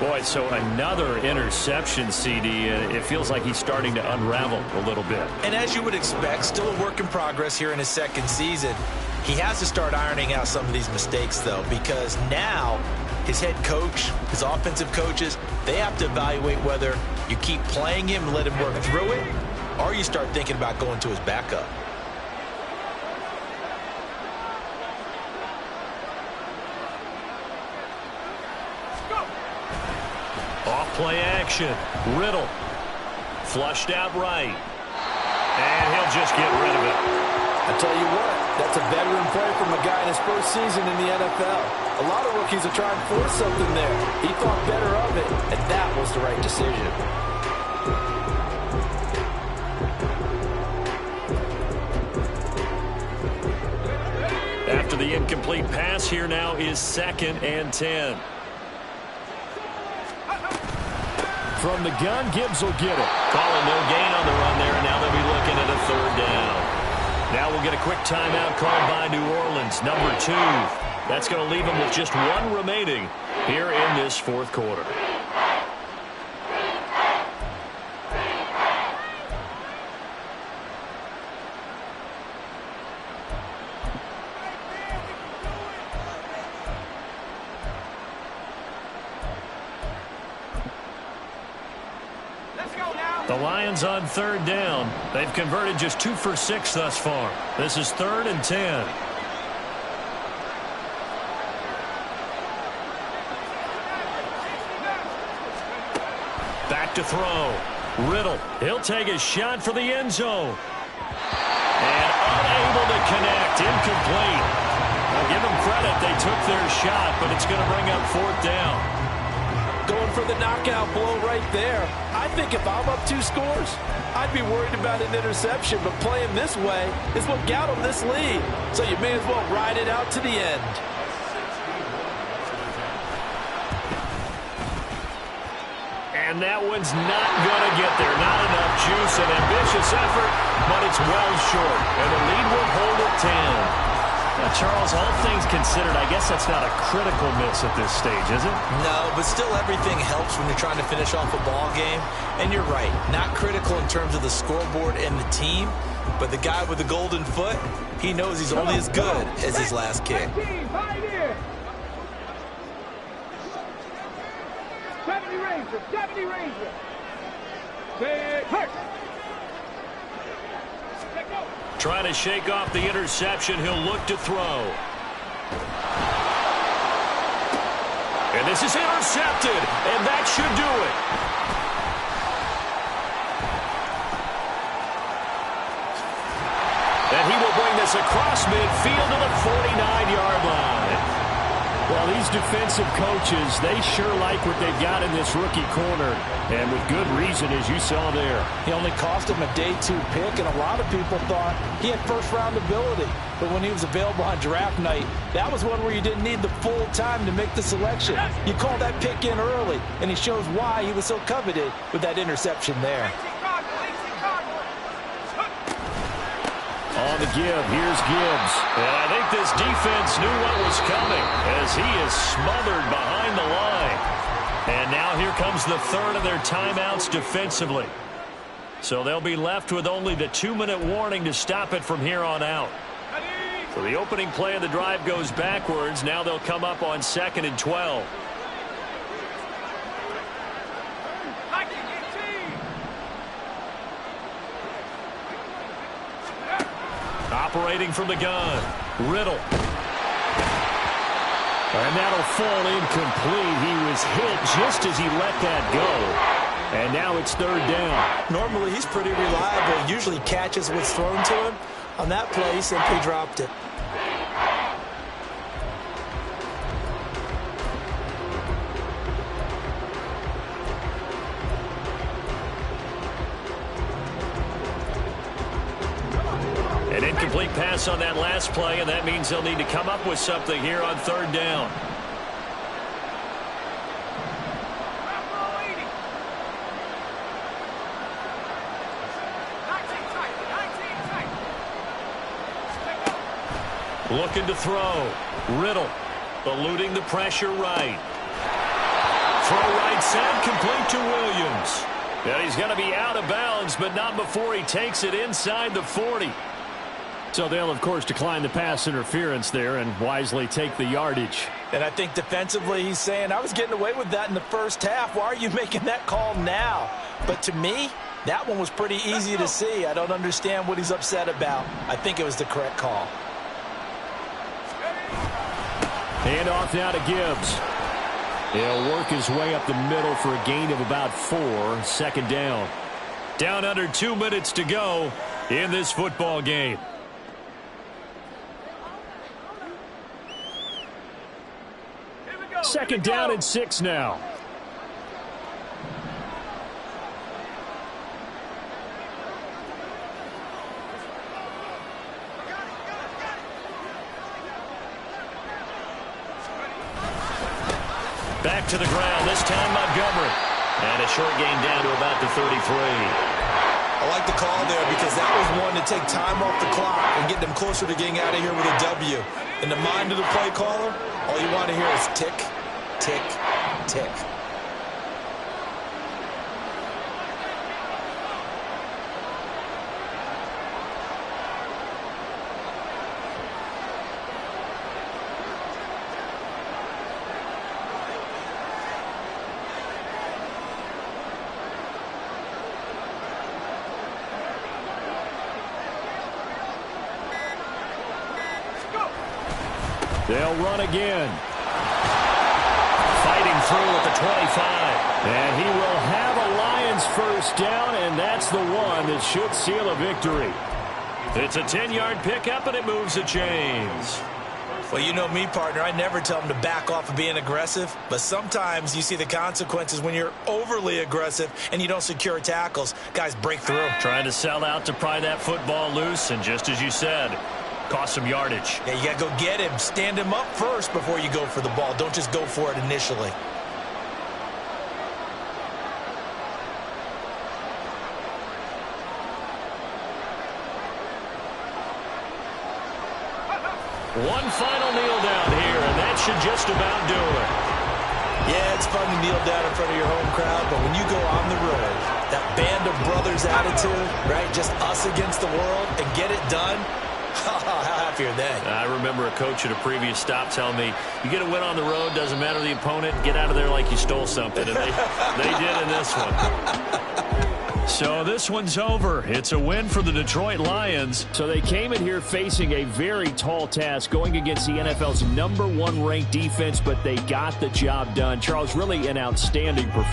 Boy, so another interception, CD. It feels like he's starting to unravel a little bit. And as you would expect, still a work in progress here in his second season. He has to start ironing out some of these mistakes, though, because now his head coach, his offensive coaches, they have to evaluate whether you keep playing him and let him work through it, or you start thinking about going to his backup. Off-play action. Riddle. Flushed out right. And he'll just get rid of it. I tell you what, that's a veteran play from a guy in his first season in the NFL. A lot of rookies are trying to force something there. He thought better of it, and that was the right decision. After the incomplete pass, here now is 2nd and 10. From the gun, Gibbs will get it. Calling no gain on the run there, and now they'll be looking at a 3rd down. Now we'll get a quick timeout called by New Orleans, number 2. That's going to leave them with just 1 remaining here in this 4th quarter. The Lions on 3rd down. They've converted just 2 for 6 thus far. This is 3rd and 10. Back to throw. Riddle. He'll take a shot for the end zone. And unable to connect. Incomplete. I'll give them credit. They took their shot, but it's going to bring up 4th down. Going for the knockout blow right there. I think if I'm up 2 scores, I'd be worried about an interception, but playing this way is what got him this lead. So you may as well ride it out to the end. And that one's not going to get there. Not enough juice. An ambitious effort, but it's well short. And the lead will hold at 10. Now, Charles, all things considered, I guess that's not a critical miss at this stage, is it? No, but still everything helps when you're trying to finish off a ball game. And you're right, not critical in terms of the scoreboard and the team, but the guy with the golden foot, he knows he's only as good as his last kick. 70 Rangers, 70 Rangers. Say, hurt. Trying to shake off the interception. He'll look to throw. And this is intercepted, and that should do it. And he will bring this across midfield to the 49-yard line. Well, these defensive coaches, they sure like what they've got in this rookie corner, and with good reason, as you saw there. He only cost him a day 2 pick, and a lot of people thought he had first-round ability. But when he was available on draft night, that was one where you didn't need the full time to make the selection. You called that pick in early, and he shows why he was so coveted with that interception there. On the give, here's Gibbs. And I think this defense knew what was coming as he is smothered behind the line. And now here comes the 3rd of their timeouts defensively. So they'll be left with only the 2-minute warning to stop it from here on out. So the opening play of the drive goes backwards. Now they'll come up on 2nd and 12. Operating from the gun, Riddle. And that'll fall incomplete. He was hit just as he let that go. And now it's 3rd down. Normally he's pretty reliable. Usually catches what's thrown to him. On that play, he simply dropped it. An incomplete pass on that last play, and that means they'll need to come up with something here on 3rd down. Looking to throw. Riddle. Eluding the pressure right. Throw right side, complete to Williams. And he's going to be out of bounds, but not before he takes it inside the 40. So they'll, of course, decline the pass interference there and wisely take the yardage. And I think defensively he's saying, I was getting away with that in the first half. Why are you making that call now? But to me, that one was pretty easy to see. I don't understand what he's upset about. I think it was the correct call. Hand off now to Gibbs. He'll work his way up the middle for a gain of about 4. Second down. Down under 2 minutes to go in this football game. Second down and 6 now. Back to the ground, this time Montgomery. And a short gain down to about the 33. I like the call there because that was one to take time off the clock and get them closer to getting out of here with a W. In the mind of the play caller, all you want to hear is tick, tick, tick. They'll run again. Fighting through at the 25. And he will have a Lions first down, and that's the one that should seal a victory. It's a 10-yard pickup, and it moves the chains. Well, you know me, partner. I never tell them to back off of being aggressive, but sometimes you see the consequences when you're overly aggressive and you don't secure tackles. Guys break through. Trying to sell out to pry that football loose, and just as you said, cost some yardage. Yeah, you got to go get him. Stand him up first before you go for the ball. Don't just go for it initially. One final kneel down here, and that should just about do it. Yeah, it's fun to kneel down in front of your home crowd, but when you go on the road, that band of brothers attitude, right, just us against the world, and get it done, how happy are they? I remember a coach at a previous stop telling me, you get a win on the road, doesn't matter the opponent, get out of there like you stole something. And they did in this one. So this one's over. It's a win for the Detroit Lions. So they came in here facing a very tall task going against the NFL's #1 ranked defense, but they got the job done. Charles, really an outstanding performance.